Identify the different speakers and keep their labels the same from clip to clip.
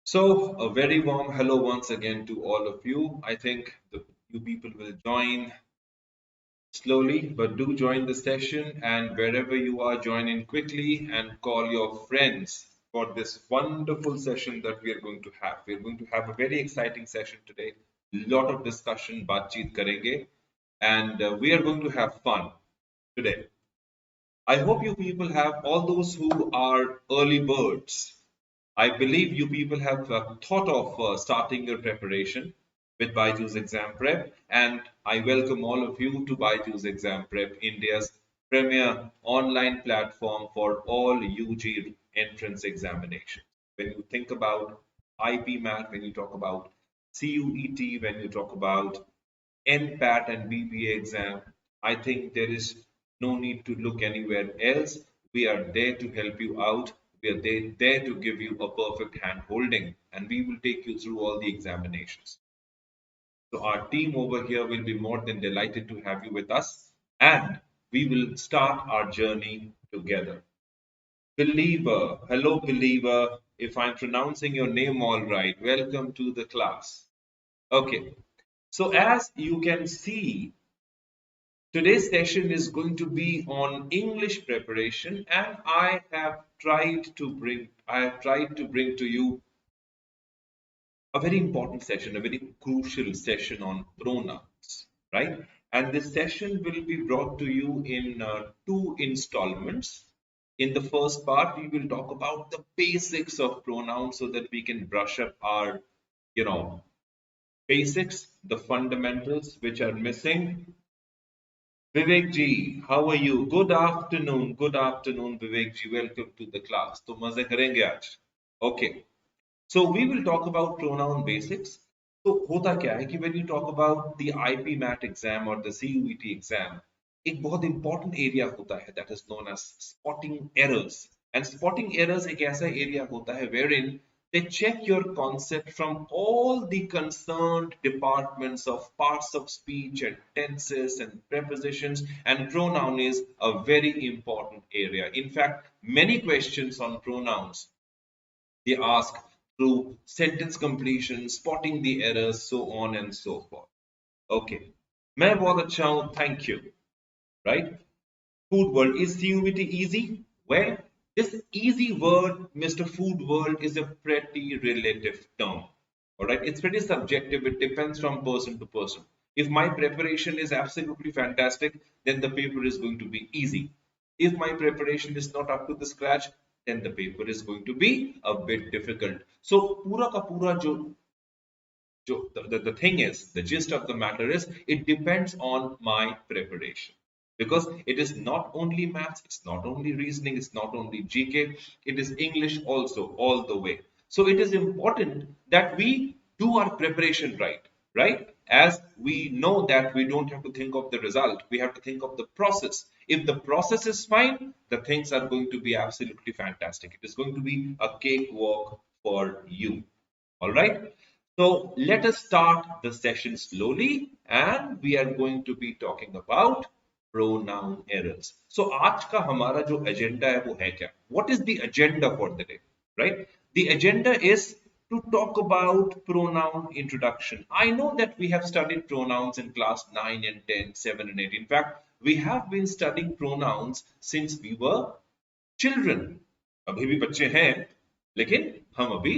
Speaker 1: So, a very warm hello once again to all of you. I think you people will join slowly, but do join the session. And wherever you are, join in quickly and call your friends for this wonderful session that we are going to have. We are going to have a very exciting session today. Lot of discussion, baatcheet karenge, and we are going to have fun today. I hope you people have all those who are early birds. I believe you people have thought of starting your preparation with BYJU'S Exam Prep, and I welcome all of you to BYJU'S Exam Prep, India's premier online platform for all UG entrance examinations. When you think about IPMAT, when you talk about CUET, when you talk about NPAT and BBA exam, I think there is no need to look anywhere else. We are there to help you out. We are there to give you a perfect hand holding, and we will take you through all the examinations. So our team over here will be more than delighted to have you with us, and we will start our journey together. Believer, hello believer. If I'm pronouncing your name all right, welcome to the class. Okay, so as you can see, today's session is going to be on English preparation, and I have tried to bring to you a very important session, a very crucial session on pronouns, right? And this session will be brought to you in two installments. In the first part, we will talk about the basics of pronouns so that we can brush up our, you know, basics, the fundamentals which are missing. Vivek ji, how are you? Good afternoon. Good afternoon, Vivek ji. Welcome to the class. तो मजे करेंगे आज. Okay. So we will talk about pronoun basics. तो होता क्या है कि when you talk about the IPMAT exam or the CUET exam, एक बहुत important area होता है that is known as spotting errors. And spotting errors एक ऐसा area होता है wherein they check your concept from all the concerned departments of parts of speech and tenses and prepositions, and pronoun is a very important area. In fact, many questions on pronouns they ask through sentence completion, spotting the errors, so on and so forth. Okay. मैं बहुत अच्छा हूँ, thank you. Right? Food world, is CUET easy? Well, this easy word, Mr. Food World, is a pretty relative term. All right, it's pretty subjective. It depends from person to person. If my preparation is absolutely fantastic, then the paper is going to be easy. If my preparation is not up to the scratch, then the paper is going to be a bit difficult. So, pura ka pura the thing is, the gist of the matter is, it depends on my preparation. Because it is not only maths, it's not only reasoning, it's not only GK, it is English also, all the way. So it is important that we do our preparation right? As we know that we don't have to think of the result, we have to think of the process. If the process is fine, the things are going to be absolutely fantastic. It is going to be a cakewalk for you. All right. So let us start the session slowly, and we are going to be talking about pronoun errors. So आज का हमारा जो agenda है वो है क्या? What is the agenda for the day? Right? The agenda is to talk about pronoun introduction. I know that we have studied pronouns in class 9 and 10, 7 and 8. In fact, we have been studying pronouns since we were children. अभी भी बच्चे हैं, लेकिन हम अभी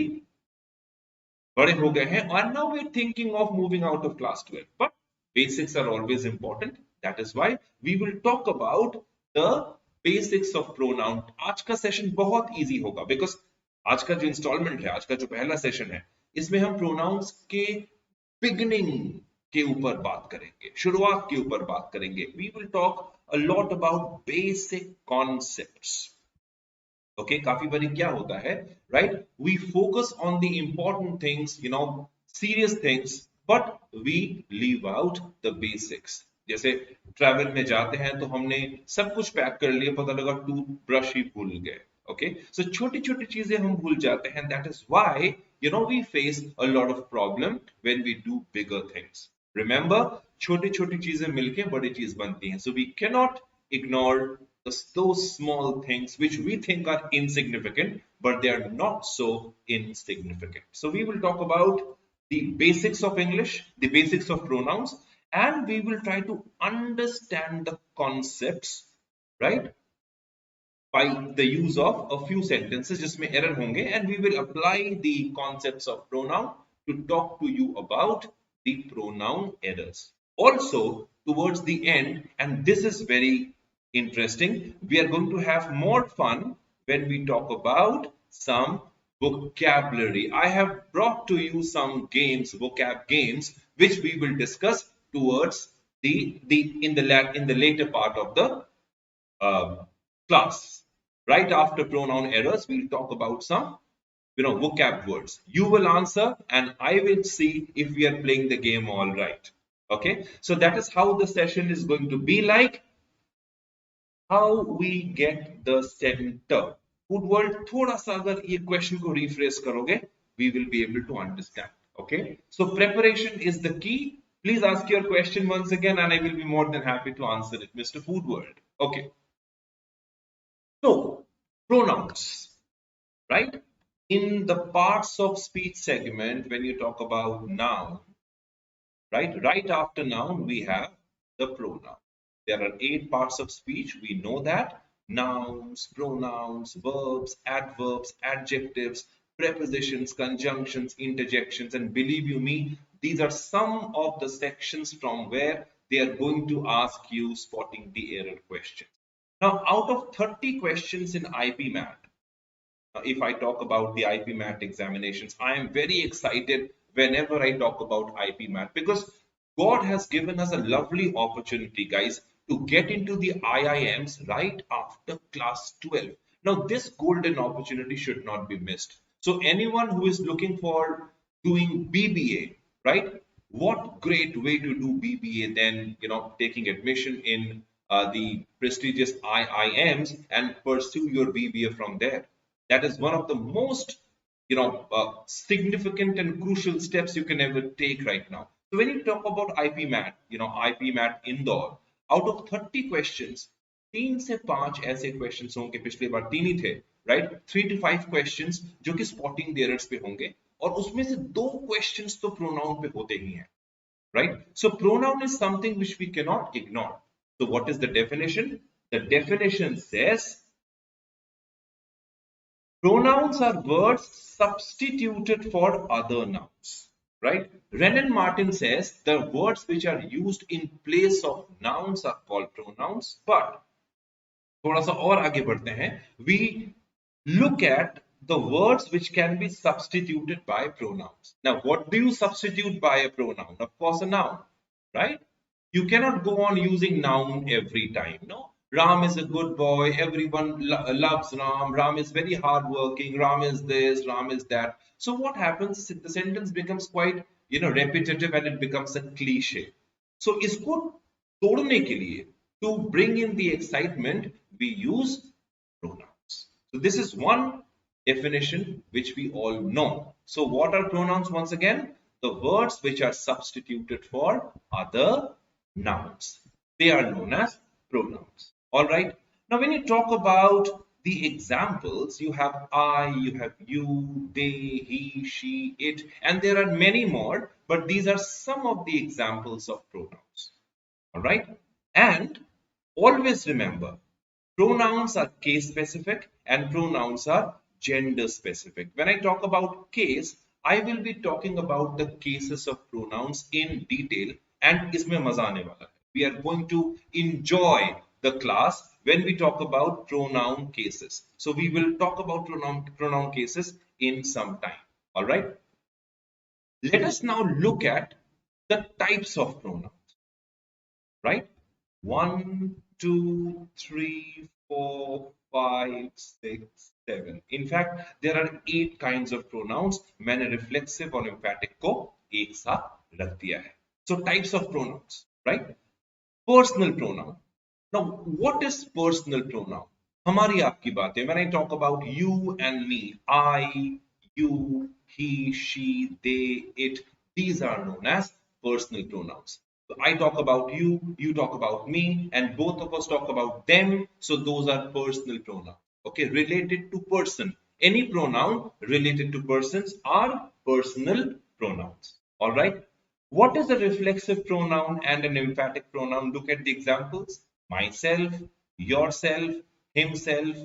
Speaker 1: बड़े हो गए हैं, and now we're thinking of moving out of class 12. But basics are always important. That is why we will talk about the basics of pronoun. आज का सेशन बहुत इजी होगा because आज का जो इंस्टॉलमेंट है, आज का जो पहला सेशन है, इसमें हम प्रोनाउंस के बिगनिंग के ऊपर बात करेंगे, शुरुआत के ऊपर बात करेंगे. We will talk a lot about basic concepts. Okay, काफी बारी क्या होता है, right? We focus on the important things, serious things, but we leave out the basics. जैसे ट्रैवल में जाते हैं तो हमने सब कुछ पैक कर लिया, पता लगा टूथब्रश ही भूल गए. Okay, so छोटी छोटी चीजें हम भूल जाते हैं. That is why we face a lot of problem when we do bigger things. Remember, छोटी छोटी चीजें मिलके बड़ी चीज बनती हैं. So we cannot ignore those small things which we think are insignificant, but they are not so insignificant. So we will talk about the basics of English, the basics of pronouns, and we will try to understand the concepts, right, by the use of a few sentences. जिसमें error होंगे, and we will apply the concepts of pronoun to talk to you about the pronoun errors. Also, towards the end, and this is very interesting, we are going to have more fun when we talk about some vocabulary. I have brought to you some games, vocab games, which we will discuss towards in the later part of the class. Right after pronoun errors, we'll talk about some vocab words. You will answer and I will see if we are playing the game all right. Okay, so that is how the session is going to be like. How we get the center. Food world, thoda sa agar ye question ko rephrase karoge, we will be able to understand. Okay, so preparation is the key. Please ask your question once again and I will be more than happy to answer it, Mr. Food World. Okay. So, pronouns, right? In the parts of speech segment, when you talk about noun, right? Right after noun, we have the pronoun. There are 8 parts of speech. We know that. Nouns, pronouns, verbs, adverbs, adjectives, prepositions, conjunctions, interjections, and believe you me, these are some of the sections from where they are going to ask you spotting the error questions. Now, out of 30 questions in IPMAT, if I talk about the IPMAT examinations, I am very excited whenever I talk about IPMAT because God has given us a lovely opportunity, guys, to get into the IIMs right after class 12. Now, this golden opportunity should not be missed. So, anyone who is looking for doing BBA, right? What great way to do BBA than taking admission in the prestigious IIMs and pursue your BBA from there. That is one of the most significant and crucial steps you can ever take right now. So when you talk about IPMAT, IPMAT Indore, out of 30 questions, 3 से 5 ऐसे questions होंगे, पिछली बार 3 ही थे, right? 3 to 5 questions जो कि spotting the errors पे होंगे, और उसमें से 2 questions तो pronoun पे होते ही हैं, right? So pronoun is something which we cannot ignore. So what is the definition? The definition says pronouns are words substituted for other nouns, right? Renan Martin says the words which are used in place of nouns are called pronouns, but थोड़ा सा और आगे बढ़ते हैं, we look at the words which can be substituted by pronouns. Now, what do you substitute by a pronoun? Of course, a noun, right? You cannot go on using noun every time, no? Ram is a good boy, everyone loves Ram, Ram is very hardworking, Ram is this, Ram is that. So what happens? The sentence becomes quite, repetitive and it becomes a cliche. So isko todne ke liye, to bring in the excitement, we use pronouns. So this is one definition which we all know. So what are pronouns once again? The words which are substituted for other nouns. They are known as pronouns. All right. Now when you talk about the examples, you have I, you have you, they, he, she, it, and there are many more, but these are some of the examples of pronouns. All right. And always remember, pronouns are case specific and pronouns are gender specific. When I talk about case, I will be talking about the cases of pronouns in detail, and isme maza aane wala hai. We are going to enjoy the class when we talk about pronoun cases. So we will talk about pronoun cases in some time. All right. Let us now look at the types of pronouns. Right? 1, 2, 3, 4, 5, 6, 7. In fact, there are 8 kinds of pronouns. मैंने reflexive और emphatic को एक साथ रख दिया है. So types of pronouns, right? Personal pronoun. Now, what is personal pronoun? हमारी आपकी बात है. When I talk about you and me, I, you, he, she, they, it, these are known as personal pronouns. I talk about you, you talk about me, and both of us talk about them. So those are personal pronouns. Okay, related to person. Any pronoun related to persons are personal pronouns. All right. What is a reflexive pronoun and an emphatic pronoun? Look at the examples. Myself, yourself, himself,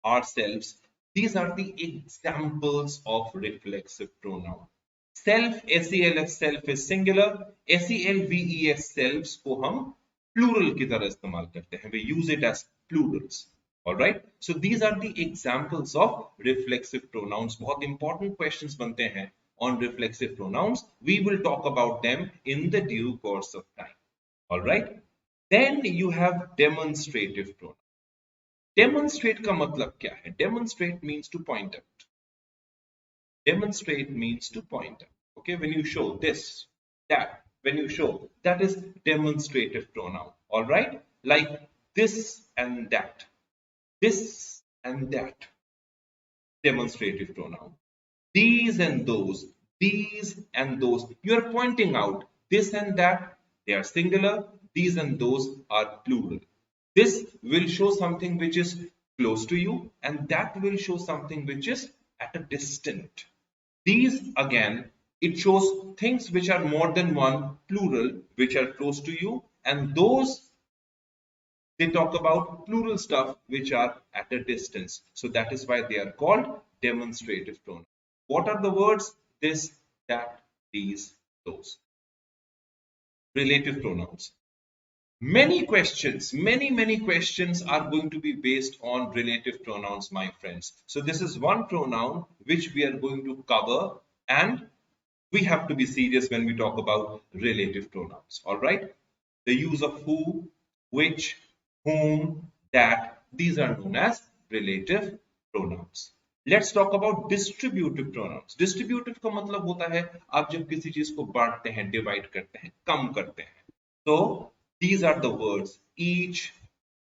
Speaker 1: ourselves. These are the examples of reflexive pronoun. Self, SELF, self is singular. SELVES, selves को हम plural की तरह इस्तेमाल करते हैं. We use it as plurals. Alright. So these are the examples of reflexive pronouns. बहुत important questions बनते हैं on reflexive pronouns. We will talk about them in the due course of time. Alright. Then you have demonstrative pronouns. Demonstrate का मतलब क्या है? Demonstrate means to point out. Demonstrate means to point out. Okay, when you show this, that, when you show, that is demonstrative pronoun. All right, like this and that, this and that, demonstrative pronoun. These and those, these and those. You are pointing out this and that, they are singular, these and those are plural. This will show something which is close to you, and that will show something which is at a distant. These again, it shows things which are more than one, plural, which are close to you, and those they talk about plural stuff which are at a distance. So that is why they are called demonstrative pronouns. What are the words? This, that, these, those. Relative pronouns. Many questions are going to be based on relative pronouns, my friends. So this is one pronoun which we are going to cover, and we have to be serious when we talk about relative pronouns. All right. The use of who, which, whom, that, these are known as relative pronouns. Let's talk about distributive pronouns. Distributive का मतलब होता है आप जब किसी चीज को बांटते हैं, डिवाइड करते हैं, कम करते हैं. So these are the words each,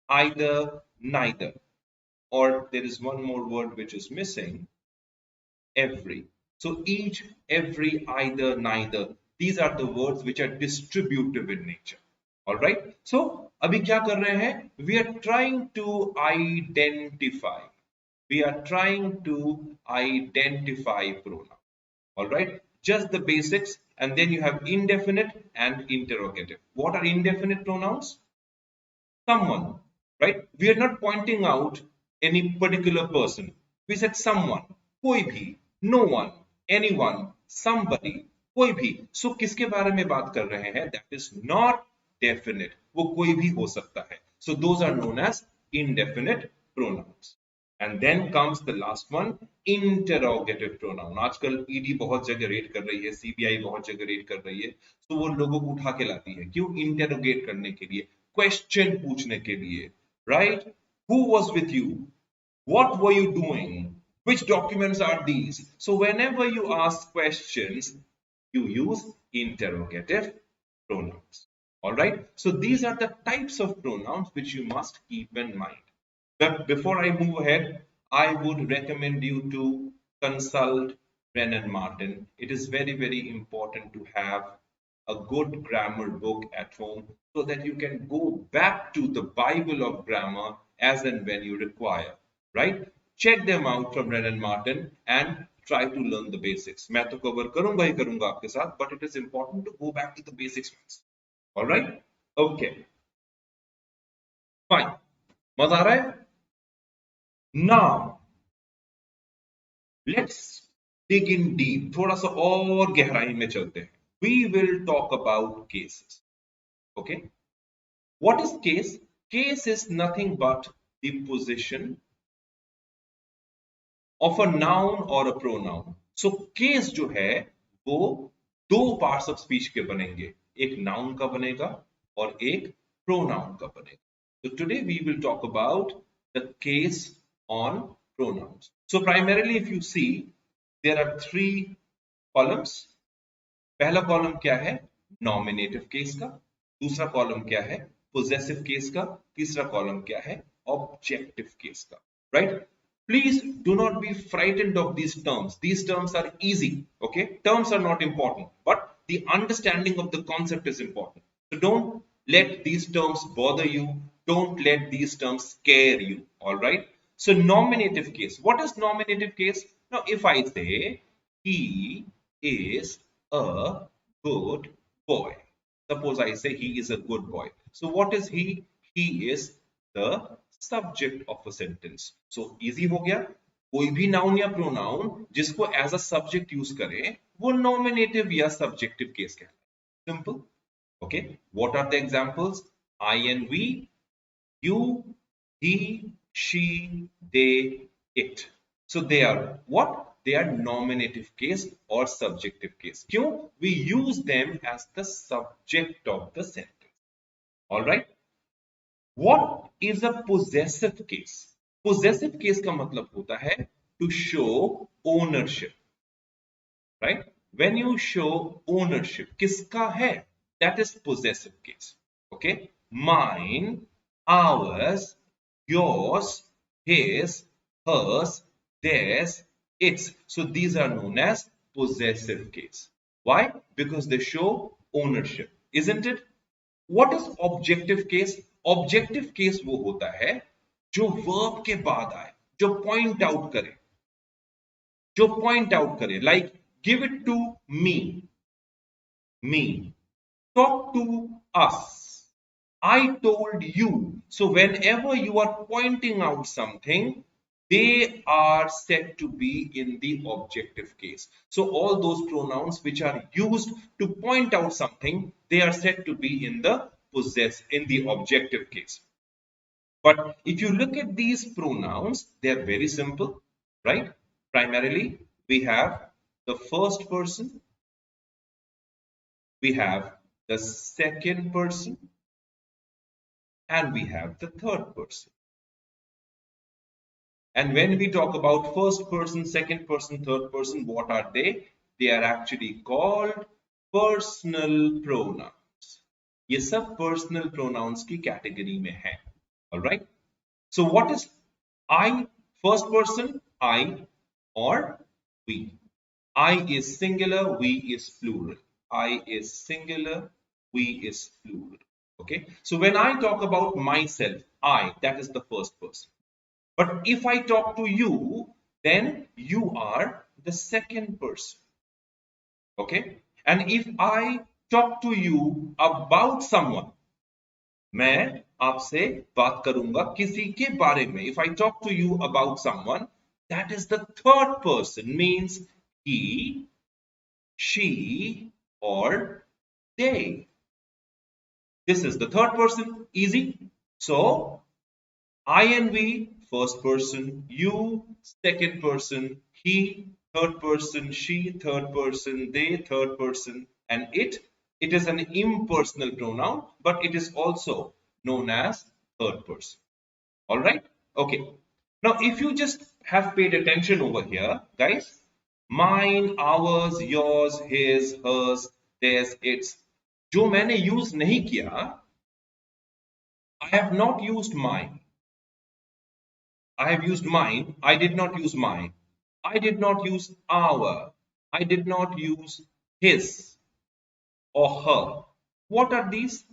Speaker 1: either, neither, or there is one more word which is missing, every. So each, every, either, neither. These are the words which are distributive in nature. All right. So अभी क्या कर रहे हैं? We are trying to identify. We are trying to identify pronoun. All right. Just the basics, and then you have indefinite and interrogative. What are indefinite pronouns? Someone, right? We are not pointing out any particular person. We said someone, कोई भी, no one, anyone, somebody, कोई भी. So किसके बारे में बात कर रहे हैं? That is not definite. वो कोई भी हो सकता है. So those are known as indefinite pronouns. And then comes the last one, interrogative pronoun. आजकल ईडी बहुत जगह रेड कर रही है, सीबीआई बहुत जगह रेड कर रही है, तो वो लोगों को उठा के लाती है. क्यों? इंटेरोगेट करने के लिए, क्वेश्चन पूछने के लिए, right? Who was with you? What were you doing? Which documents are these? So whenever you ask questions, you use interrogative pronouns. All right. So these are the types of pronouns which you must keep in mind. But before I move ahead, I would recommend you to consult Brennan Martin. It is very, very important to have a good grammar book at home so that you can go back to the Bible of grammar as and when you require, right? Check them out from Brennan Martin and try to learn the basics. मैं तो cover करूंगा ही करूंगा आपके साथ, but it is important to go back to the basics once. All right? Okay. Fine. मजा आ रहा है? Now, let's dig in deep. थोड़ा सा और गहराई में चलते हैं. We will talk about cases. Okay? What is case? Case is nothing but the position of a noun or a pronoun. So case जो है वो दो parts of speech के बनेंगे. एक noun का बनेगा और एक pronoun का बनेगा. So today we will talk about the case on pronouns. So primarily if you see, there are three columns. पहला कॉलम क्या है? Nominative case का. दूसरा कॉलम क्या है? Possessive case का. तीसरा कॉलम क्या है? Objective case का. Right? Please do not be frightened of these terms. These terms are easy. Okay? Terms are not important, but the understanding of the concept is important. So don't let these terms bother you. Don't let these terms scare you. All right. So nominative case. What is nominative case? Now, if I say he is a good boy. Suppose I say he is a good boy. So what is he? He is the subject of a sentence. So easy हो गया. कोई भी noun या pronoun जिसको as a subject use करें वो nominative या subjective case कहलाता है. Simple. Okay. What are the examples? I and we, you, he, she, they, it. So they are what? They are nominative case or subjective case. क्यों? We use them as the subject of the sentence. All right. What is a possessive case? Possessive case का मतलब होता है to show ownership. Right? When you show ownership, किसका है? That is possessive case. Okay? Mine, ours, yours, his, hers, theirs, its. So these are known as possessive case. Why? Because they show ownership. Isn't it? What is objective case? Objective case वो होता है जो verb के बाद आए, जो point out करे. जो point out करे, like give it to me, talk to us, I told you. So whenever you are pointing out something, they are said to be in the objective case. So all those pronouns which are used to point out something, they are said to be in the objective case. But if you look at these pronouns, they are very simple, right? Primarily, we have the first person, we have the second person, and we have the third person. And when we talk about first person, second person, third person, what are they? They are actually called personal pronouns. ये सब personal pronouns की category में है. All right. So what is I? First person, I or we. I is singular, we is plural. I is singular, we is plural. Okay. So when I talk about myself, I, that is the first person. But if I talk to you, then you are the second person. Okay. And if I talk to you about someone, मैं आपसे बात करूंगा किसी के बारे में. If I talk to you about someone, that is the third person, means he, she, or they. This is the third person. Easy. So I and we, first person, you, second person, he, third person, she, third person, they, third person, and it. It is an impersonal pronoun, but it is also known as third person. All right? Okay. Now, if you just have paid attention over here, guys, mine, ours, yours, his, hers, theirs, its. जो मैंने use नहीं किया, I have not used mine. I have used mine. I did not use mine. I did not use our. I did not use his or her. What are these?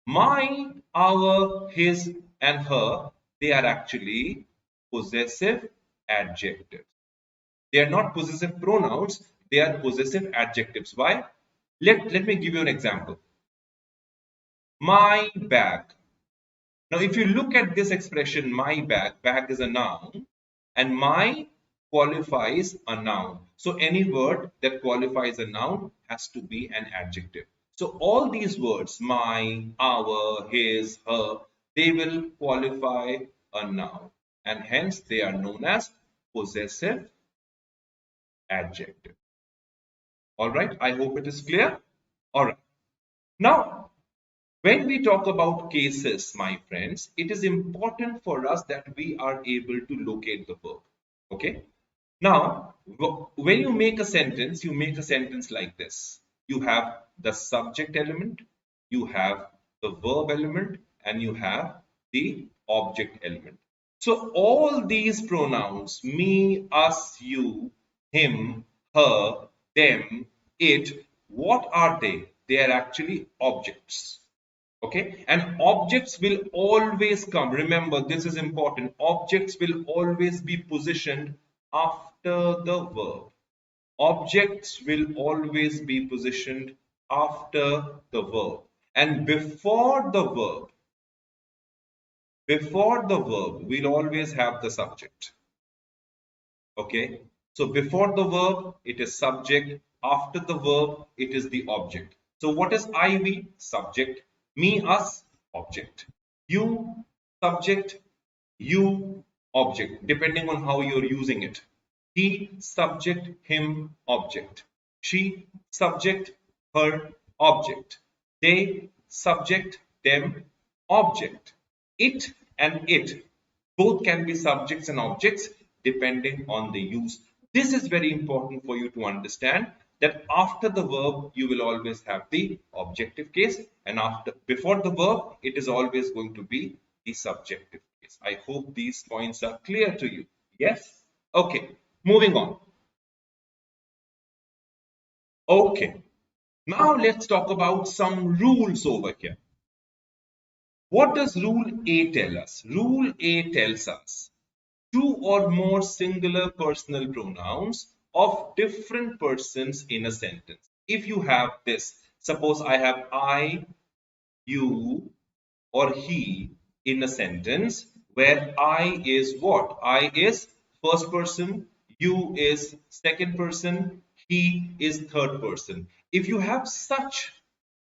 Speaker 1: My, our, his, and her. They are actually possessive adjectives. They are not possessive pronouns. They are possessive adjectives. Why? Let me give you an example. My bag. Now, if you look at this expression, my bag, bag is a noun, and my qualifies a noun. So any word that qualifies a noun has to be an adjective. So all these words, my, our, his, her, they will qualify a noun, and hence they are known as possessive adjective. All right, I hope it is clear. All right. Now, when we talk about cases, my friends, it is important for us that we are able to locate the verb. Okay. Now, when you make a sentence, you make a sentence like this. You have the subject element, you have the verb element, and you have the object element. So all these pronouns, me, us, you, him, her, them, it, what are they? They are actually objects. Okay, and objects will always come. Remember, this is important. Objects will always be positioned after the verb. Objects will always be positioned after the verb. And before the verb, we'll always have the subject. Okay, so before the verb, it is subject. After the verb, it is the object. So what is I, we? Subject. Me, us, object. You, subject. You, object, depending on how you're using it. He, subject, him, object. She, subject, her, object. They, subject, them, object. It and it both can be subjects and objects depending on the use. This is very important for you to understand that after the verb you will always have the objective case, and before the verb it is always going to be the subjective case. I hope these points are clear to you. Yes? Okay, moving on. Okay, now let's talk about some rules over here. What does rule A tell us? Rule A tells us two or more singular personal pronouns of different persons in a sentence. If you have this, suppose I have I, you, or he in a sentence where I is what? I is first person, you is second person, he is third person. If you have such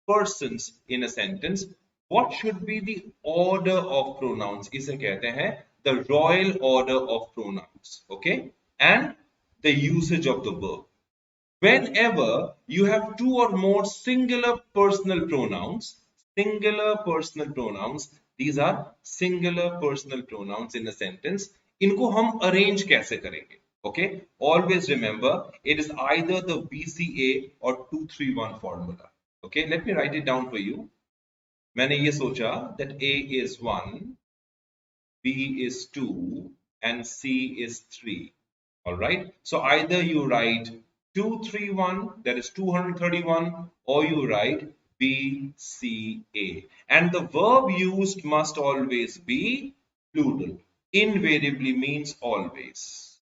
Speaker 1: persons in a sentence, what should be the order of pronouns? इसे कहते हैं the royal order of pronouns. Okay, and the usage of the verb. Whenever you have two or more singular personal pronouns, these are singular personal pronouns in a sentence. इनको हम arrange कैसे करेंगे? Okay, always remember it is either the BCA or 2-3-1 formula. Okay, let me write it down for you. मैंने ये सोचा that A is 1, B is 2, and C is 3. All right. So either you write 231, that is 231, or you write BCA. And the verb used must always be plural. Invariably means always.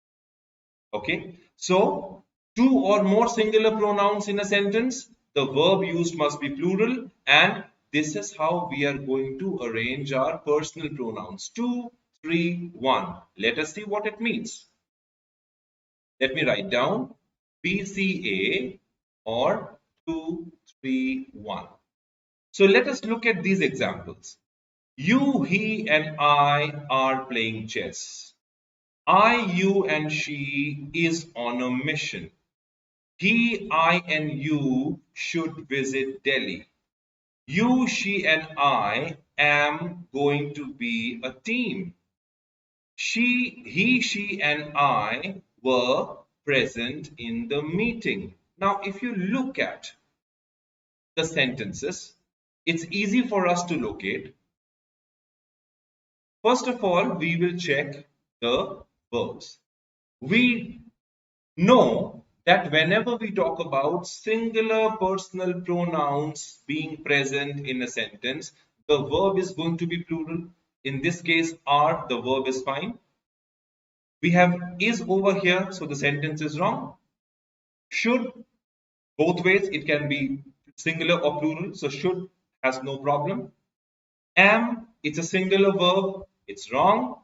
Speaker 1: Okay, so two or more singular pronouns in a sentence, the verb used must be plural, and this is how we are going to arrange our personal pronouns. 2, 3, 1. Let us see what it means. Let me write down BCA or 2, 3, 1. So let us look at these examples. You, he, and I are playing chess. I, you, and she is on a mission. He, I, and you should visit Delhi. You, she, and I am going to be a team. He, she, and I were present in the meeting. Now, if you look at the sentences, it's easy for us to locate. First of all, we will check the verbs. We know that whenever we talk about singular personal pronouns being present in a sentence, the verb is going to be plural. In this case, are, the verb is fine. We have is over here, so the sentence is wrong. Should, both ways, it can be singular or plural, so should has no problem. Am, it's a singular verb, it's wrong.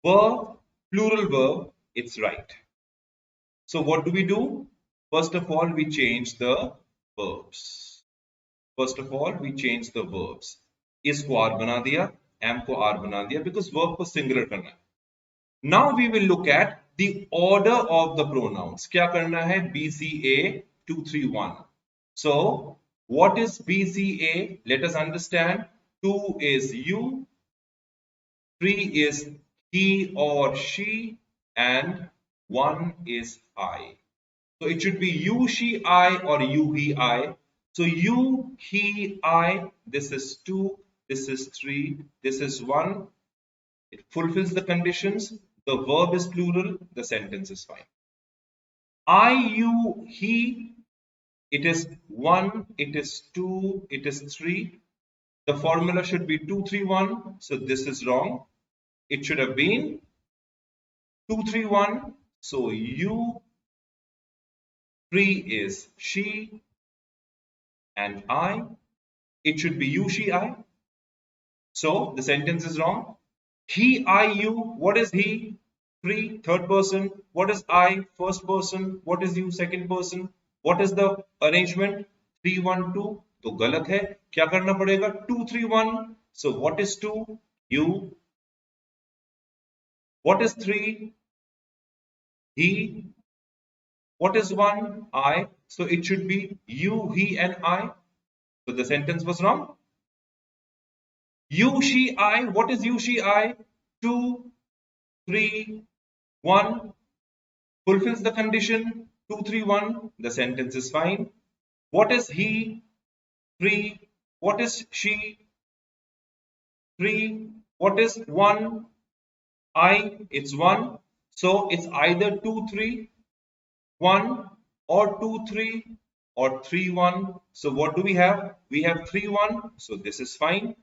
Speaker 1: Were, plural verb, it's right. So what do? First of all, we change the verbs. Is को R बना दिया, am को R बना दिया, because verb को singular करना है. Now we will look at the order of the pronouns. क्या करना है? BCA 231. So what is BCA? Let us understand. 2 is you, 3 is he or she, and 1 is I. So it should be you, she, I, or you, he, I. So you, he, I, this is 2, this is 3, this is 1. It fulfills the conditions. The verb is plural, the sentence is fine. I, you, he, it is 1, it is 2, it is 3. The formula should be 231. So this is wrong. It should have been 231. So you 3 is she and I. It should be you, she, I. So the sentence is wrong. He, I, you. What is he? 3, third person. What is I? First person. What is you? Second person. What is the arrangement? 3, 1, 2. तो गलत है. क्या करना पड़ेगा? 2, 3, 1. So what is 2? You. What is 3? He. What is 1? I. So it should be you, he, and I. So the sentence was wrong. You, she, I. What is you, she, I? 2, 3, 1 fulfills the condition. 2, 3, 1. The sentence is fine. What is he? 3. What is she? 3. What is 1? I. It's 1. So it's either 2, 3, 1 or 2, 3 or 3, 1. So what do we have? We have 3, 1. So this is fine.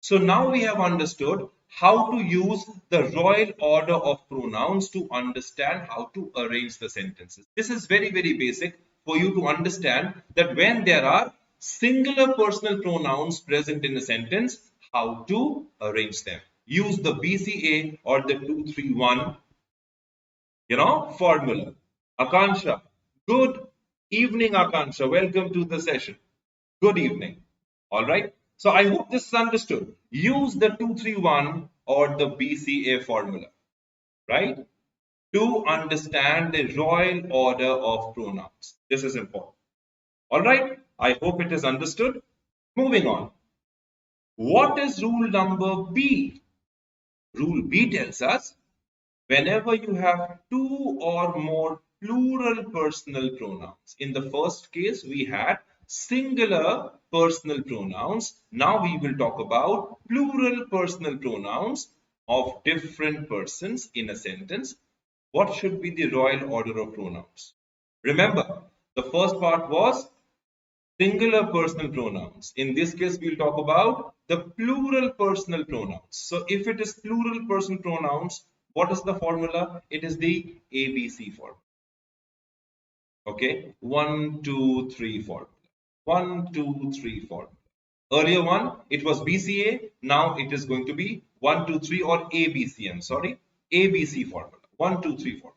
Speaker 1: So now we have understood how to use the royal order of pronouns to understand how to arrange the sentences. This is very, very basic for you to understand that when there are singular personal pronouns present in a sentence, how to arrange them. Use the BCA or the 231, formula. Akansha, good evening, Akansha. Welcome to the session. Good evening. All right. So I hope this is understood. Use the 231 or the BCA formula, right? To understand the royal order of pronouns. This is important. All right. I hope it is understood. Moving on. What is rule number B? Rule B tells us whenever you have two or more plural personal pronouns. In the first case, we had singular personal pronouns. Now we will talk about plural personal pronouns of different persons in a sentence. What should be the royal order of pronouns? Remember, the first part was singular personal pronouns. In this case, we'll talk about the plural personal pronouns. So if it is plural personal pronouns, what is the formula? It is the ABC formula. Okay, 1, 2, 3 formula. 1, 2, 3 formula. Earlier one, it was BCA. Now it is going to be 1, 2, 3 or ABC. I'm sorry, ABC formula. 1, 2, 3 formula.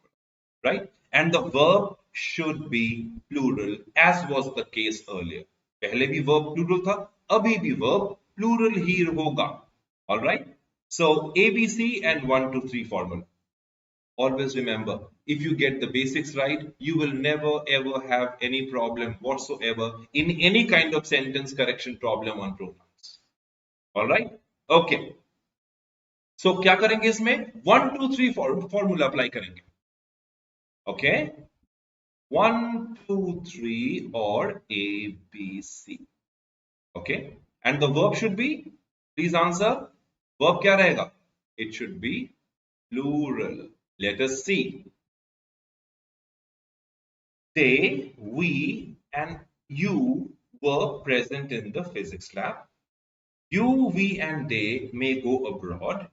Speaker 1: Right? And the verb should be plural as was the case earlier. पहले भी verb plural था, अभी भी verb plural ही होगा. All right? So ABC and 1, 2, 3 formula. Always remember, if you get the basics right, you will never ever have any problem whatsoever in any kind of sentence correction problem on pronouns. All right? Okay. So क्या करेंगे इसमें? 1, 2, 3 formula apply करेंगे. Okay? 1, 2, 3 or A, B, C. Okay. And the verb should be, please answer. Verb क्या रहेगा? It should be plural. Let us see. They, we and you were present in the physics lab. You, we and they may go abroad.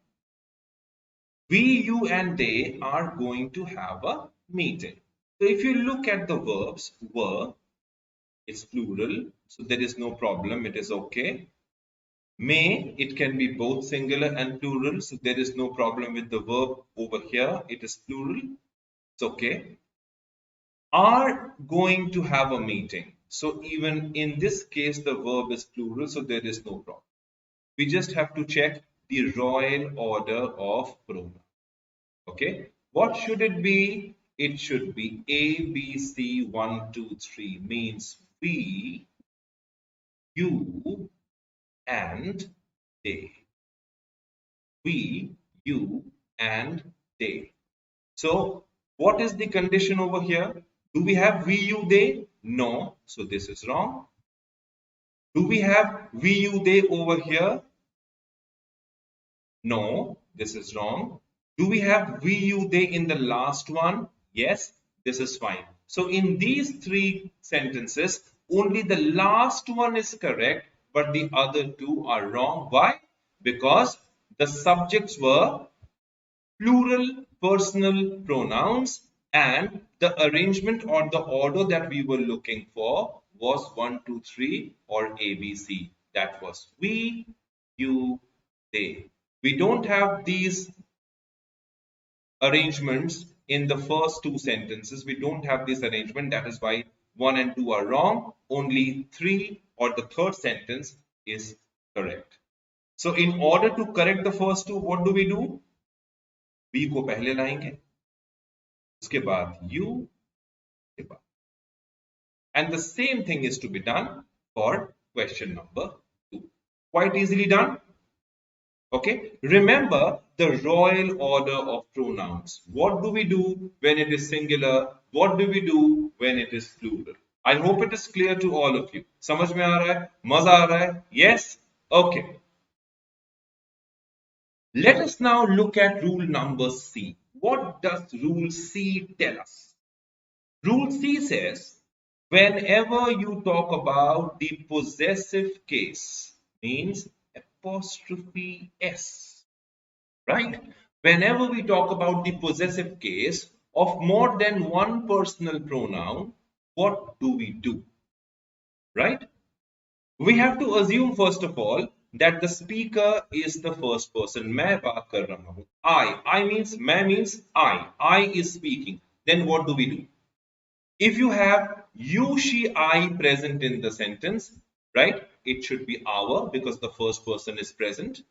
Speaker 1: We, you and they are going to have a meeting. So if you look at the verbs, were, it's plural, so there is no problem, it is okay. May, it can be both singular and plural, so there is no problem with the verb over here, it is plural, it's okay. Are going to have a meeting, so even in this case the verb is plural, so there is no problem. We just have to check the royal order of pronoun. Okay, what should it be? It should be A, B, C, 1, 2, 3 means we, you and they. We, you and they. So what is the condition over here? Do we have we, you, they? No, so this is wrong. Do we have we, you, they over here? No, this is wrong. Do we have we, you, they in the last one? Yes, this is fine. So in these three sentences, only the last one is correct, but the other two are wrong. Why? Because the subjects were plural personal pronouns and the arrangement or the order that we were looking for was 1, 2, 3 or ABC. That was we, you, they. We don't have these arrangements in the first two sentences. We don't have this arrangement. That is why 1 and 2 are wrong. Only 3 or the third sentence is correct. So in order to correct the first two, what do? We को पहले लाएंगे, उसके बाद you के बाद. And the same thing is to be done for question number 2. Quite easily done. Okay, remember the royal order of pronouns. What do we do when it is singular? What do we do when it is plural? I hope it is clear to all of you. समझ में आ रहा है? मजा आ रहा है? Yes? Okay. Let us now look at rule number C. What does rule C tell us? Rule C says, whenever you talk about the possessive case, means apostrophe S, right? Whenever we talk about the possessive case of more than one personal pronoun, what do we do? Right? We have to assume first of all that the speaker is the first person. मैं बात कर रहा हूँ. I means मैं means I is speaking. Then what do we do? If you have you, she, I present in the sentence, right? It should be our because the first person is present.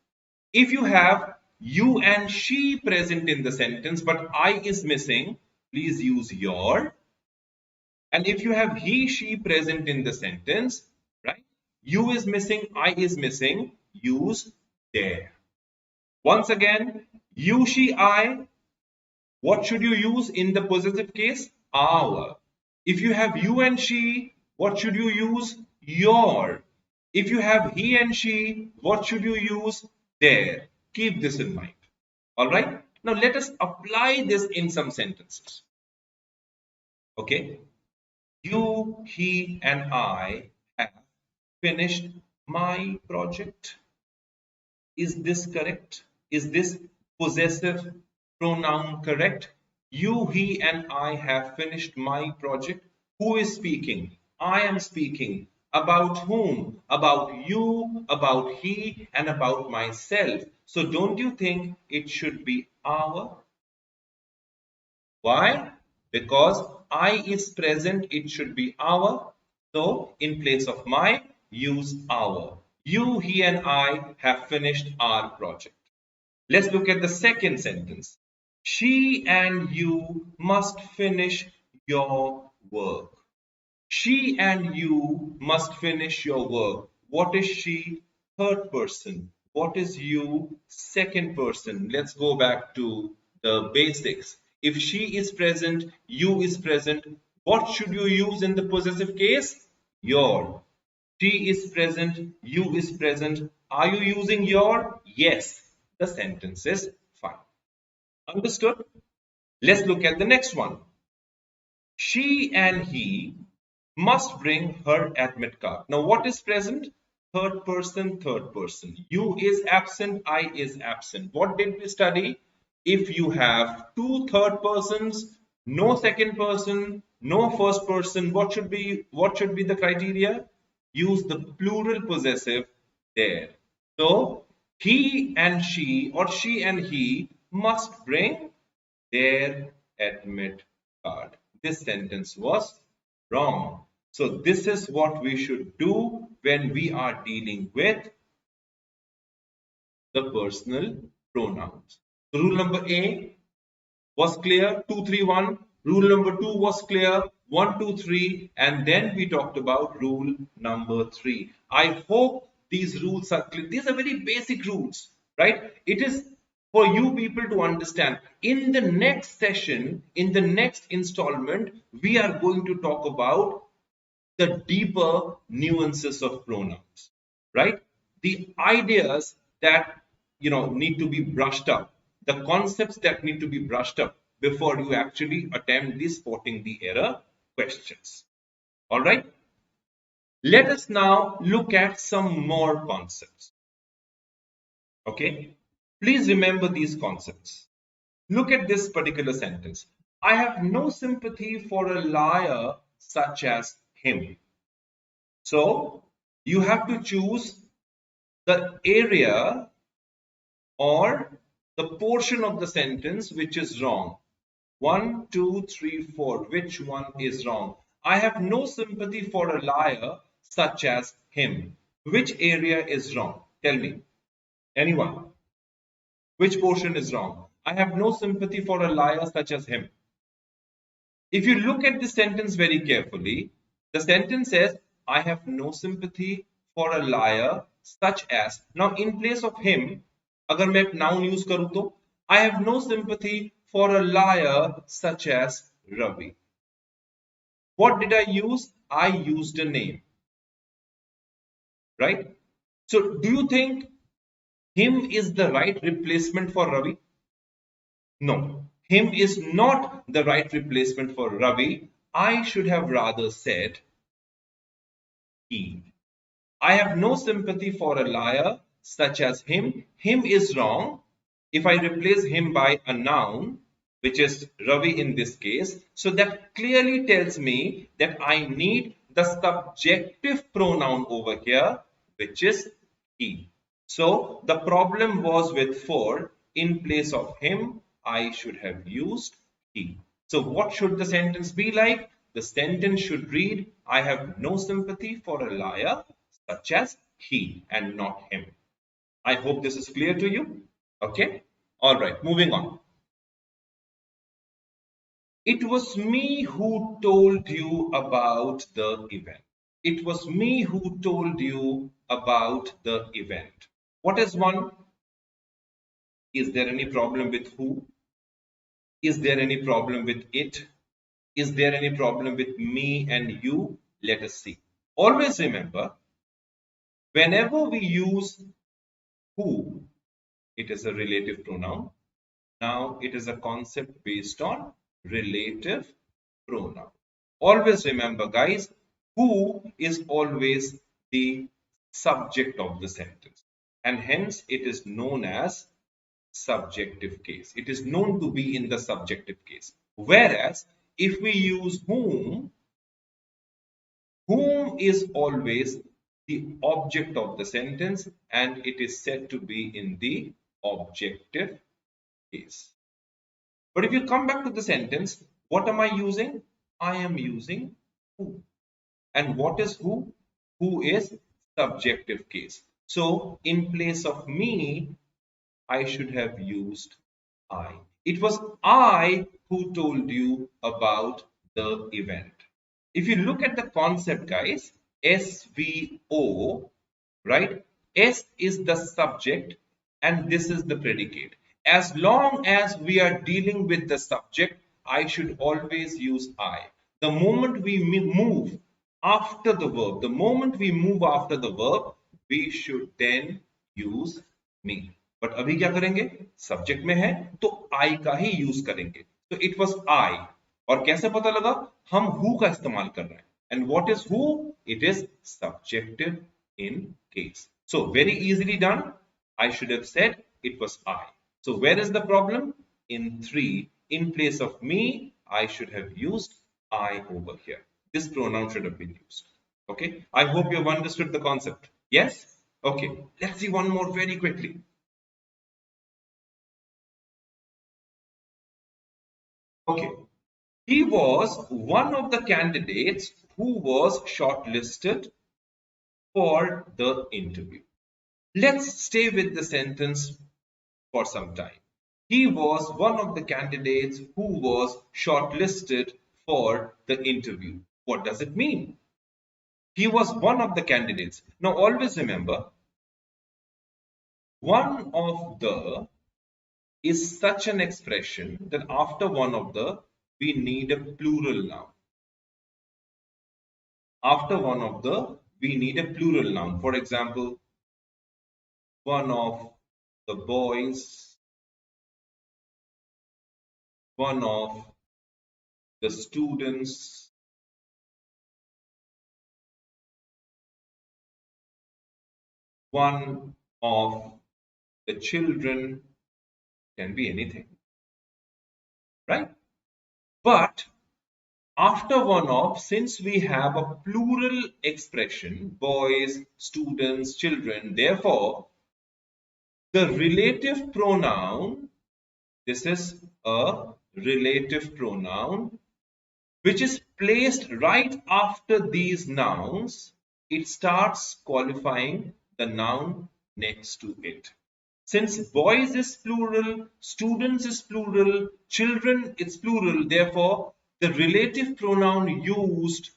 Speaker 1: If you have you and she present in the sentence but I is missing, please use your. And if you have he, she present in the sentence, right? You is missing, I is missing, use their. Once again, you, she, I, what should you use in the possessive case? Our. If you have you and she, what should you use? Your. If you have he and she, what should you use? Their. Keep this in mind. All right. Now let us apply this in some sentences. Okay. You, he, and I have finished my project. Is this correct? Is this possessive pronoun correct? You, he, and I have finished my project. Who is speaking? I am speaking. About whom? About you, about he, and about myself. So don't you think it should be our? Why? Because I is present, it should be our. So in place of my, use our. You, he, and I have finished our project. Let's look at the second sentence. She and you must finish your work. She and you must finish your work. What is she? Third person. What is you? Second person. Let's go back to the basics. If she is present, you is present, what should you use in the possessive case? Your. She is present, you is present. Are you using your? Yes. The sentence is fine. Understood? Let's look at the next one. She and he must bring her admit card. Now what is present? Third person, third person. You is absent, I is absent. What did we study? If you have two third persons, no second person, no first person, what should be the criteria? Use the plural possessive there. So he and she or she and he must bring their admit card. This sentence was wrong. So this is what we should do when we are dealing with the personal pronouns. So rule number A was clear, 2, 3, 1. Rule number 2 was clear, 1, 2, 3. And then we talked about rule number 3. I hope these rules are clear. These are very basic rules, right? It is for you people to understand. In the next session, in the next installment, we are going to talk about the deeper nuances of pronouns, right? The ideas that need to be brushed up, the concepts that need to be brushed up before you actually attempt the spotting the error questions. All right. Let us now look at some more concepts. Okay, please remember these concepts. Look at this particular sentence. I have no sympathy for a liar such as him. So you have to choose the area or the portion of the sentence which is wrong. 1, 2, 3, 4. Which one is wrong? I have no sympathy for a liar such as him. Which area is wrong? Tell me. Anyone? Which portion is wrong? I have no sympathy for a liar such as him. If you look at the sentence very carefully, the sentence says, I have no sympathy for a liar such as. Now, in place of him, अगर मैं एक noun use करूँ तो, I have no sympathy for a liar such as Ravi. What did I use? I used a name, right? So, do you think him is the right replacement for Ravi? No, him is not the right replacement for Ravi. I should have rather said he. I have no sympathy for a liar such as him. Him is wrong. If I replace him by a noun, which is Ravi in this case, so that clearly tells me that I need the subjective pronoun over here, which is he. So the problem was with for. In place of him, I should have used he. So what should the sentence be like? The sentence should read, I have no sympathy for a liar such as he and not him. I hope this is clear to you. Okay. All right. Moving on. It was me who told you about the event. It was me who told you about the event. What is one? Is there any problem with who? Is there any problem with it? Is there any problem with me and you? Let us see. Always remember, whenever we use who, it is a relative pronoun. Now it is a concept based on relative pronoun. Always remember, guys, who is always the subject of the sentence, and hence it is known as subjective case. It is known to be in the subjective case. Whereas if we use whom is always the object of the sentence and it is said to be in the objective case. But if you come back to the sentence, what am I using? I am using who. And what is who? Who is subjective case. So in place of me, I should have used I. It was I who told you about the event. If you look at the concept, guys, SVO, right? S is the subject and this is the predicate. As long as we are dealing with the subject, I should always use I. The moment we move after the verb, we should then use me. But अभी क्या करेंगे? Subject में है तो I का ही use करेंगे. So it was I. और कैसे पता लगा? हम who का इस्तेमाल कर रहे हैं. And what is who? It is subjective in case. So very easily done. I should have said it was I. So where is the problem? In 3, in place of me, I should have used I over here. This pronoun should have been used. Okay. I hope you have understood the concept. Yes? Okay. Let's see one more very quickly. Okay. He was one of the candidates who was shortlisted for the interview. Let's stay with the sentence for some time. He was one of the candidates who was shortlisted for the interview. What does it mean? He was one of the candidates. Now always remember, one of the is such an expression that after one of the, we need a plural noun. After one of the, we need a plural noun. For example, one of the boys, one of the students, one of the children, can be anything, right? But after one of, since we have a plural expression, boys, students, children, therefore the relative pronoun, this is a relative pronoun which is placed right after these nouns, it starts qualifying the noun next to it. Since boys is plural, students is plural, children is plural, therefore the relative pronoun used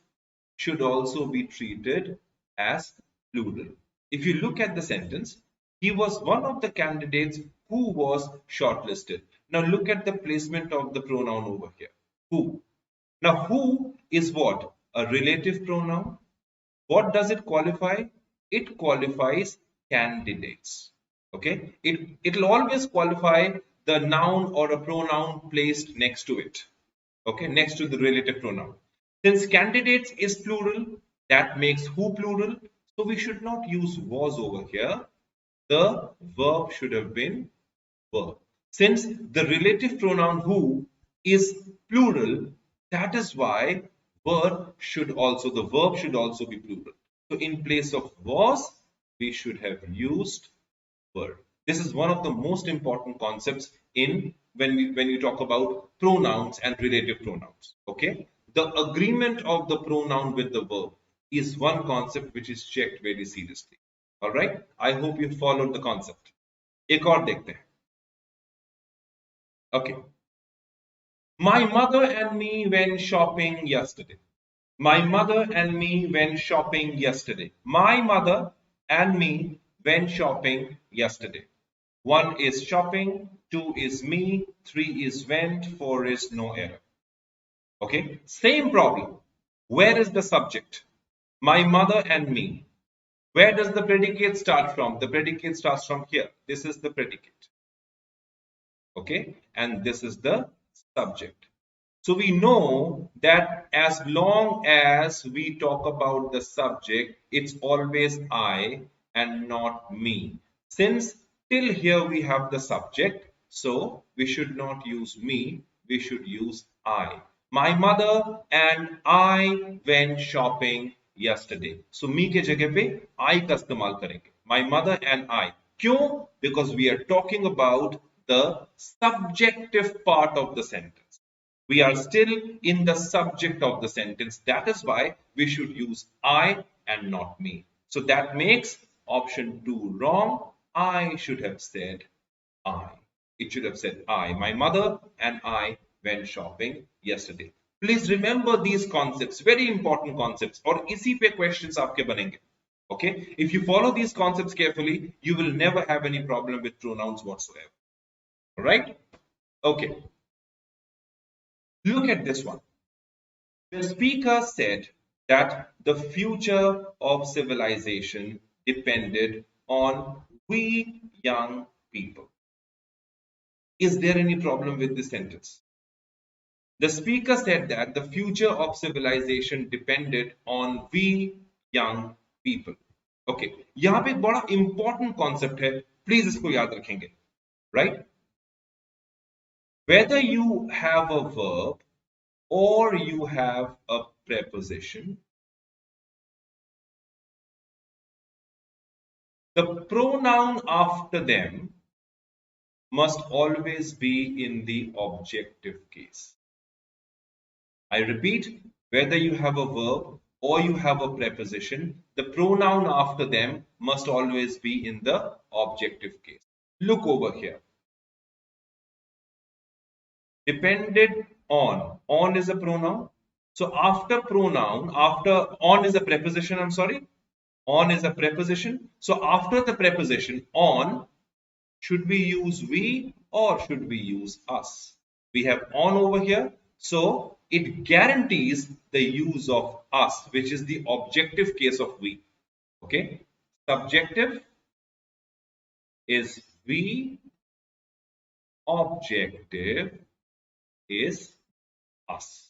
Speaker 1: should also be treated as plural. If you look at the sentence, he was one of the candidates who was shortlisted. Now look at the placement of the pronoun over here. Who? Now who is what? A relative pronoun. What does it qualify? It qualifies candidates. Okay, it'll always qualify the noun or a pronoun placed next to it. Okay, next to the relative pronoun. Since candidates is plural, that makes who plural. So we should not use was over here. The verb should have been were. Since the relative pronoun who is plural, that is why the verb should also be plural. So in place of was, we should have used were. This is one of the most important concepts in when you talk about pronouns and relative pronouns. Okay, the agreement of the pronoun with the verb is one concept which is checked very seriously. All right, I hope you followed the concept. एक और देखते हैं. Okay. My mother and me went shopping yesterday. My mother and me went shopping yesterday. My mother and me went shopping yesterday. 1 is shopping, 2 is me, 3 is went, 4 is no error. Okay, same problem. Where is the subject? My mother and me. Where does the predicate start from? The predicate starts from here. This is the predicate. Okay, and this is the subject. So we know that as long as we talk about the subject, it's always I and not me. Since till here we have the subject, so we should not use me, we should use I. My mother and I went shopping yesterday. So me के जगह पे I का इस्तेमाल करेंगे. My mother and I. क्यों? Because we are talking about the subjective part of the sentence. We are still in the subject of the sentence. That is why we should use I and not me. So that makes option 2 wrong. I should have said I. It should have said I. My mother and I went shopping yesterday. Please remember these concepts, very important concepts. और इसी पे questions आपके बनेंगे. Okay? If you follow these concepts carefully, you will never have any problem with pronouns whatsoever. Right? Okay. Look at this one. The speaker said that the future of civilization depended on we young people. Is there any problem with this sentence? The speaker said that the future of civilization depended on we young people. Okay, यहाँ पे एक बड़ा important concept है, please इसको याद रखेंगे, right? Whether you have a verb or you have a preposition, the pronoun after them must always be in the objective case. I repeat, whether you have a verb or you have a preposition, the pronoun after them must always be in the objective case. Look over here. Depended on is a pronoun. So after pronoun, after on is a preposition, I'm sorry. On is a preposition. So after the preposition on, should we use we or should we use us? We have on over here. So it guarantees the use of us, which is the objective case of we. Okay. Subjective is we. Objective is us.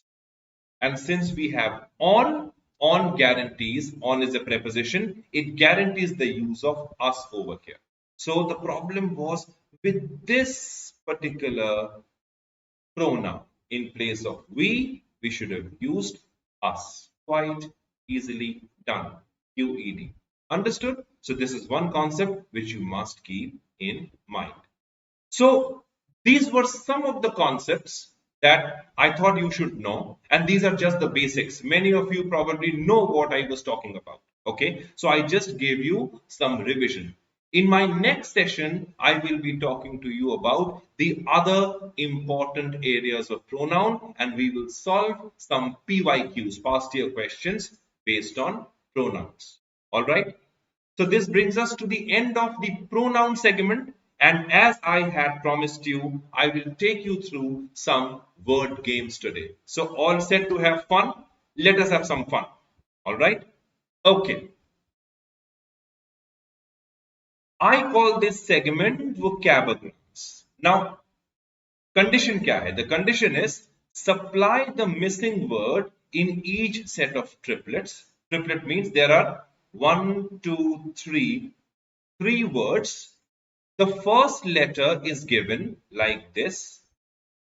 Speaker 1: And since we have on, On guarantees, on is a preposition, it guarantees the use of us over here. So the problem was with this particular pronoun. In place of we should have used us. Quite easily done. QED. Understood? So this is one concept which you must keep in mind. So these were some of the concepts that I thought you should know, and these are just the basics. Many of you probably know what I was talking about. Okay, so I just gave you some revision. In my next session, I will be talking to you about the other important areas of pronoun, and we will solve some PYQs, past year questions, based on pronouns. All right. So this brings us to the end of the pronoun segment. And as I had promised you, I will take you through some word games today. So all set to have fun? Let us have some fun. All right? Okay. I call this segment vocabularies. Now, condition kya hai? The condition is supply the missing word in each set of triplets. Triplet means there are one, two, three words. The first letter is given like this.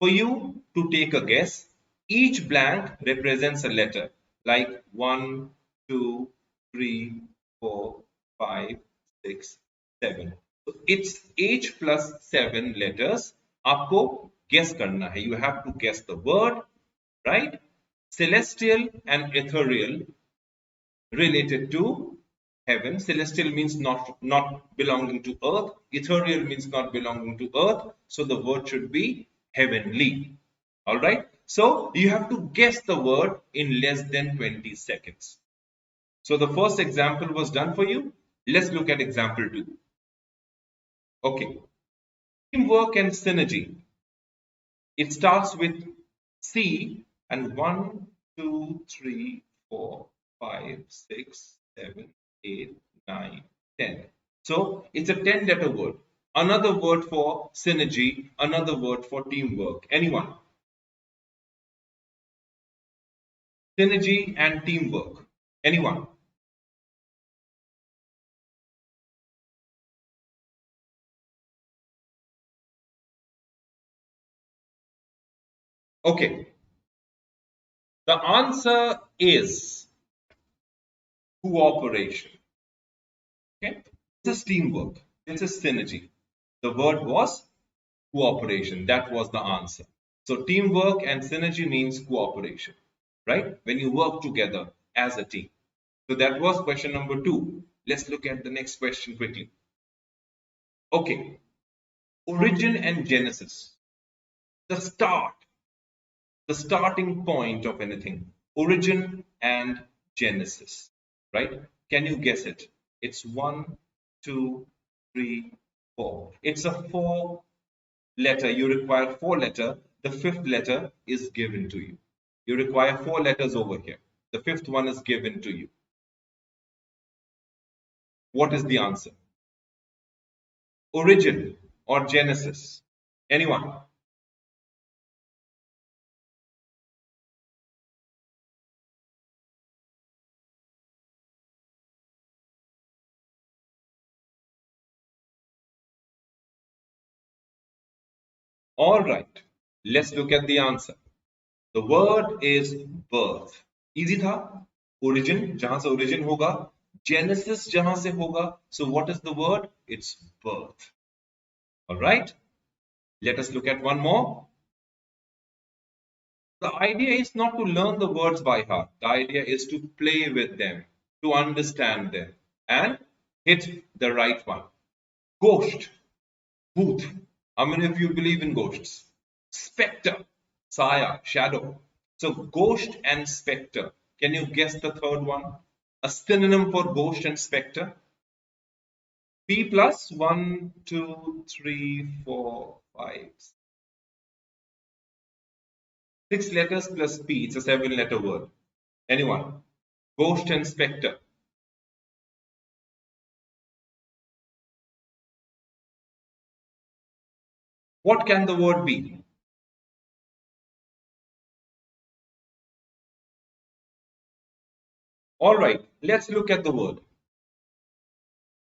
Speaker 1: For you to take a guess, each blank represents a letter like 1, 2, 3, 4, 5, 6, 7. So it's H plus 7 letters. आपको guess करना है. You have to guess the word, right? Celestial and ethereal related to heaven. Celestial means not belonging to earth. Ethereal means not belonging to earth. So the word should be heavenly. All right. So you have to guess the word in less than 20 seconds. So the first example was done for you. Let's look at example 2. Okay. Teamwork and synergy. It starts with C and 1, 2, 3, 4, 5, 6, 7, 8, 9, 10. So it's a 10-letter word. Another word for synergy, another word for teamwork. Anyone? Synergy and teamwork. Anyone? Okay. The answer is cooperation. Okay. This is teamwork. This is synergy. The word was cooperation. That was the answer. So teamwork and synergy means cooperation, right? When you work together as a team. So that was question number 2. Let's look at the next question quickly. Okay. Origin and genesis. The start. The starting point of anything. Origin and genesis, right? Can you guess it? It's 1, 2, 3, 4. It's a 4-letter. You require 4-letter. The 5th letter is given to you. You require 4 letters over here. The 5th one is given to you. What is the answer? Origin or genesis? Anyone? All right. Let's look at the answer. The word is birth. Easy था. Origin, जहां से origin होगा. Genesis जहां से होगा. So what is the word? It's birth. All right. Let us look at one more. The idea is not to learn the words by heart. The idea is to play with them, to understand them, and hit the right one. Ghost, booth. How many of you believe in ghosts? Spectre, saya, shadow. So ghost and spectre. Can you guess the third one? A synonym for ghost and spectre? P plus 1, 2, 3, 4, 5. 6 letters plus P. It's a 7-letter word. Anyone? Ghost and spectre. What can the word be? All right, let's look at the word.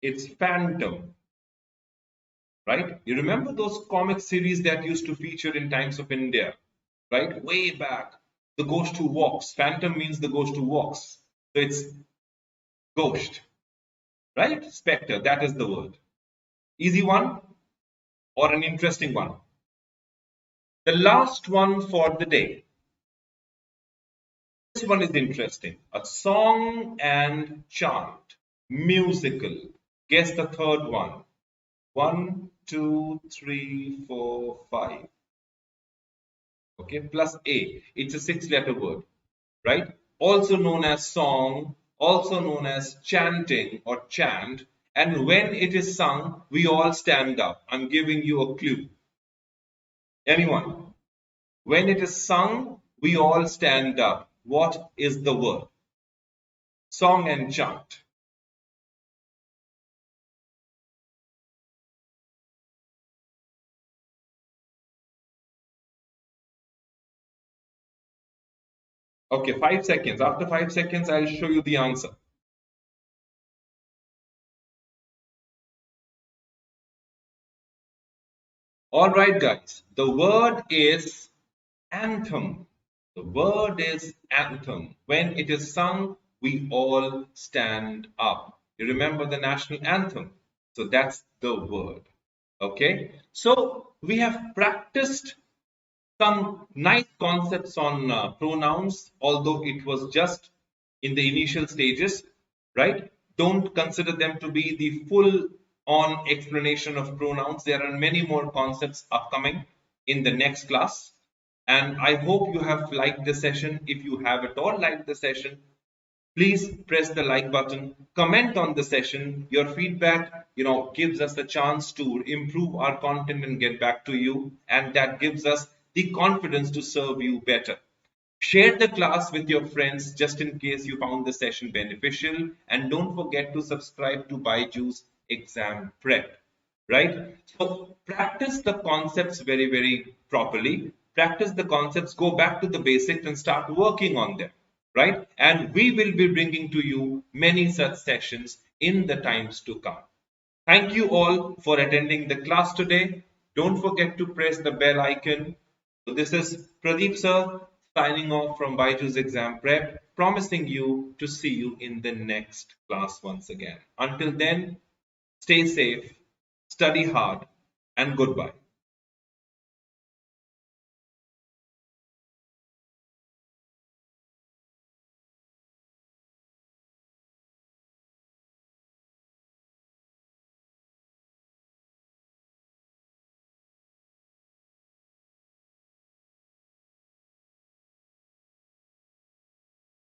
Speaker 1: It's phantom, right? You remember those comic series that used to feature in Times of India, right? Way back. The ghost who walks. Phantom means the ghost who walks. So it's ghost, right? Spectre, that is the word. Easy one or an interesting one? The last one for the day. This one is interesting. A song and chant. Musical. Guess the third one. 1, 2, 3, 4, 5. Okay, plus A. It's a 6-letter word, right? Also known as song, also known as chanting or chant. And when it is sung, we all stand up. I'm giving you a clue. Anyone? When it is sung, we all stand up. What is the word? Song and chant. Okay, 5 seconds. After 5 seconds, I'll show you the answer. All right, guys. The word is anthem. The word is anthem. When it is sung, we all stand up. You remember the national anthem? So that's the word. Okay. So we have practiced some nice concepts on pronouns, although it was just in the initial stages, right? Don't consider them to be the full on explanation of pronouns. There are many more concepts upcoming in the next class. And I hope you have liked the session. If you have at all liked the session, please press the like button, comment on the session. Your feedback, gives us a chance to improve our content and get back to you. And that gives us the confidence to serve you better. Share the class with your friends just in case you found the session beneficial. And don't forget to subscribe to BYJU'S Exam Prep, right? So practice the concepts very, very properly. Practice the concepts, go back to the basics and start working on them, right? And we will be bringing to you many such sessions in the times to come. Thank you all for attending the class today. Don't forget to press the bell icon. So this is Pradip Sir signing off from BYJU'S Exam Prep, promising you to see you in the next class once again. Until then, stay safe, study hard, and goodbye.